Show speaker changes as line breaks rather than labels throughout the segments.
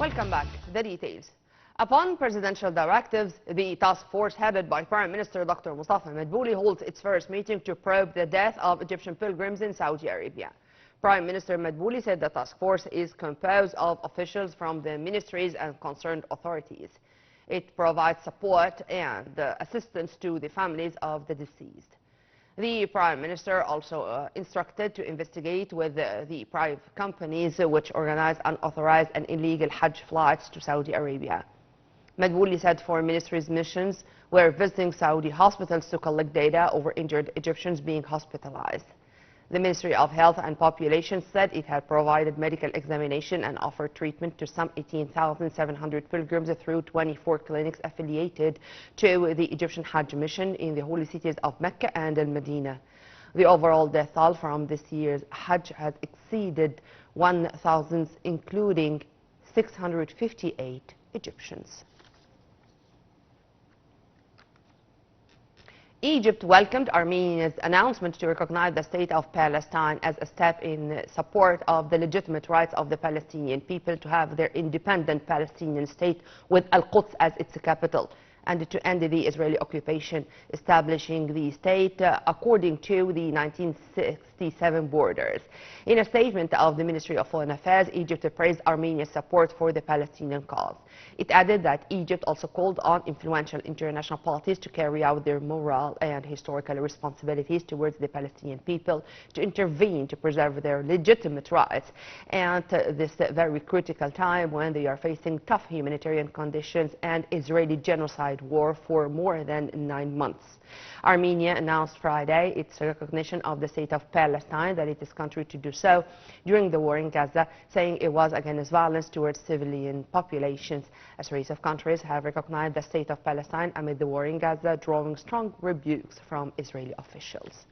Welcome back. The details. Upon presidential directives, the task force headed by Prime Minister Dr. Mustafa Madbouli holds its first meeting to probe the death of Egyptian pilgrims in Saudi Arabia. Prime Minister Madbouli said the task force is composed of officials from the ministries and concerned authorities. It provides support and assistance to the families of the deceased. The Prime Minister also instructed to investigate with the private companies which organize unauthorized and illegal Hajj flights to Saudi Arabia. Madbouli said foreign ministries' missions were visiting Saudi hospitals to collect data over injured Egyptians being hospitalized. The Ministry of Health and Population said it had provided medical examination and offered treatment to some 18,700 pilgrims through 24 clinics affiliated to the Egyptian Hajj mission in the holy cities of Mecca and Al-Medina. The overall death toll from this year's Hajj has exceeded 1,000, including 658 Egyptians. Egypt welcomed Armenia's announcement to recognize the state of Palestine as a step in support of the legitimate rights of the Palestinian people to have their independent Palestinian state with Al-Quds as its capital, and to end the Israeli occupation, establishing the state according to the 1967 borders. In a statement of the Ministry of Foreign Affairs, Egypt praised Armenia's support for the Palestinian cause. It added that Egypt also called on influential international parties to carry out their moral and historical responsibilities towards the Palestinian people, to intervene to preserve their legitimate rights, and this very critical time when they are facing tough humanitarian conditions and Israeli genocide war for more than 9 months. Armenia announced Friday its recognition of the state of Palestine, that it is country to do so during the war in Gaza, saying it was against violence towards civilian populations. A series of countries have recognized the state of Palestine amid the war in Gaza, drawing strong rebukes from Israeli officials.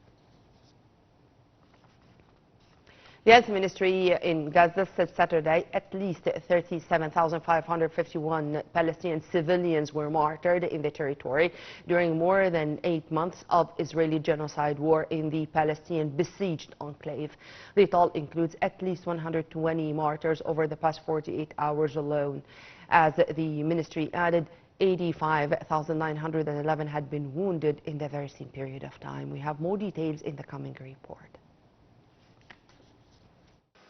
The Health Ministry in Gaza said Saturday at least 37,551 Palestinian civilians were martyred in the territory during more than 8 months of Israeli genocide war in the Palestinian besieged enclave. The toll includes at least 120 martyrs over the past 48 hours alone. As the ministry added, 85,911 had been wounded in the very same period of time. We have more details in the coming report.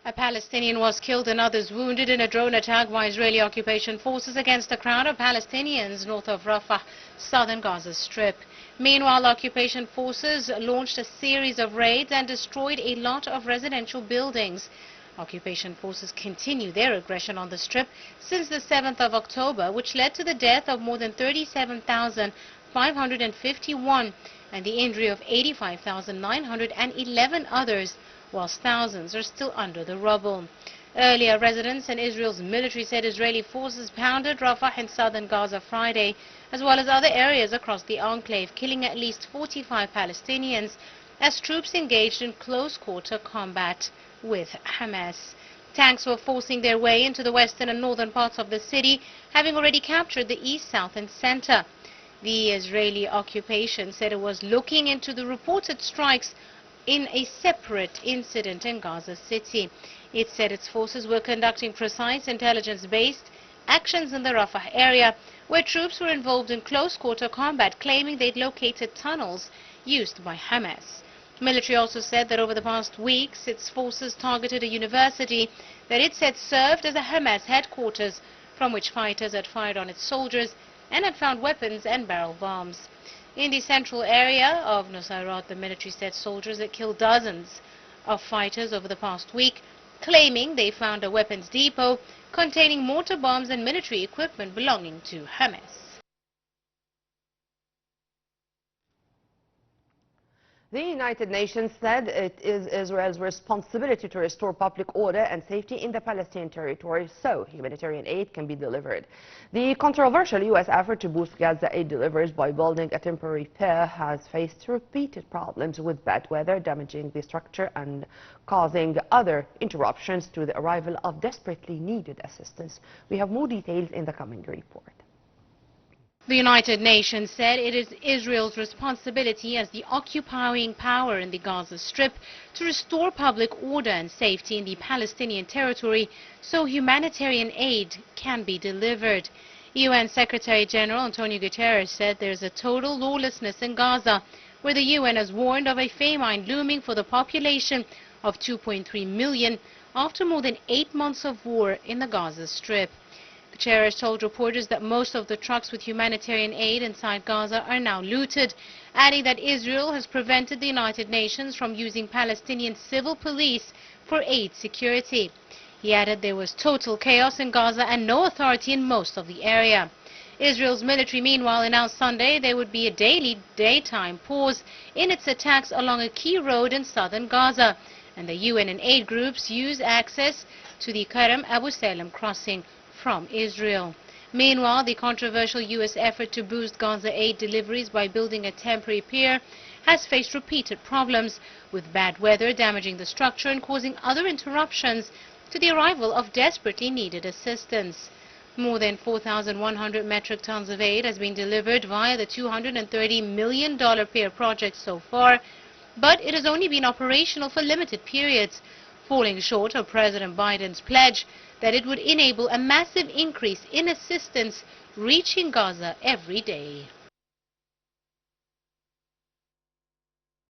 A Palestinian was killed and others wounded in a drone attack by Israeli occupation forces against a crowd of Palestinians north of Rafah, southern Gaza Strip. Meanwhile, occupation forces launched a series of raids and destroyed a lot of residential buildings. Occupation forces continue their aggression on the Strip since the 7th of October, which led to the death of more than 37,551 and the injury of 85,911 others, whilst thousands are still under the rubble. Earlier, residents and Israel's military said Israeli forces pounded Rafah in southern Gaza Friday, as well as other areas across the enclave, killing at least 45 Palestinians as troops engaged in close-quarter combat with Hamas. Tanks were forcing their way into the western and northern parts of the city, having already captured the east, south and center. The Israeli occupation said it was looking into the reported strikes in a separate incident in Gaza City. It said its forces were conducting precise intelligence-based actions in the Rafah area, where troops were involved in close-quarter combat, claiming they'd located tunnels used by Hamas. Military also said that over the past weeks, its forces targeted a university that it said served as a Hamas headquarters, from which fighters had fired on its soldiers and had found weapons and barrel bombs. In the central area of Nusayrat, the military said soldiers had killed dozens of fighters over the past week, claiming they found a weapons depot containing mortar bombs and military equipment belonging to Hamas.
The United Nations said it is Israel's responsibility to restore public order and safety in the Palestinian territory so humanitarian aid can be delivered. The controversial U.S. effort to boost Gaza aid deliveries by building a temporary pier has faced repeated problems with bad weather damaging the structure and causing other interruptions to the arrival of desperately needed assistance. We have more details in the coming report.
The United Nations said it is Israel's responsibility as the occupying power in the Gaza Strip to restore public order and safety in the Palestinian territory so humanitarian aid can be delivered. UN Secretary General Antonio Guterres said there is a total lawlessness in Gaza, where the UN has warned of a famine looming for the population of 2.3 million after more than 8 months of war in the Gaza Strip. Guterres told reporters that most of the trucks with humanitarian aid inside Gaza are now looted, adding that Israel has prevented the United Nations from using Palestinian civil police for aid security. He added there was total chaos in Gaza and no authority in most of the area. Israel's military, meanwhile, announced Sunday there would be a daily daytime pause in its attacks along a key road in southern Gaza, and the UN and aid groups use access to the Karam Abu Salem crossing from Israel. Meanwhile, the controversial U.S. effort to boost Gaza aid deliveries by building a temporary pier has faced repeated problems, with bad weather damaging the structure and causing other interruptions to the arrival of desperately needed assistance. More than 4,100 metric tons of aid has been delivered via the $230 million pier project so far, but it has only been operational for limited periods, falling short of President Biden's pledge that it would enable a massive increase in assistance reaching Gaza every day.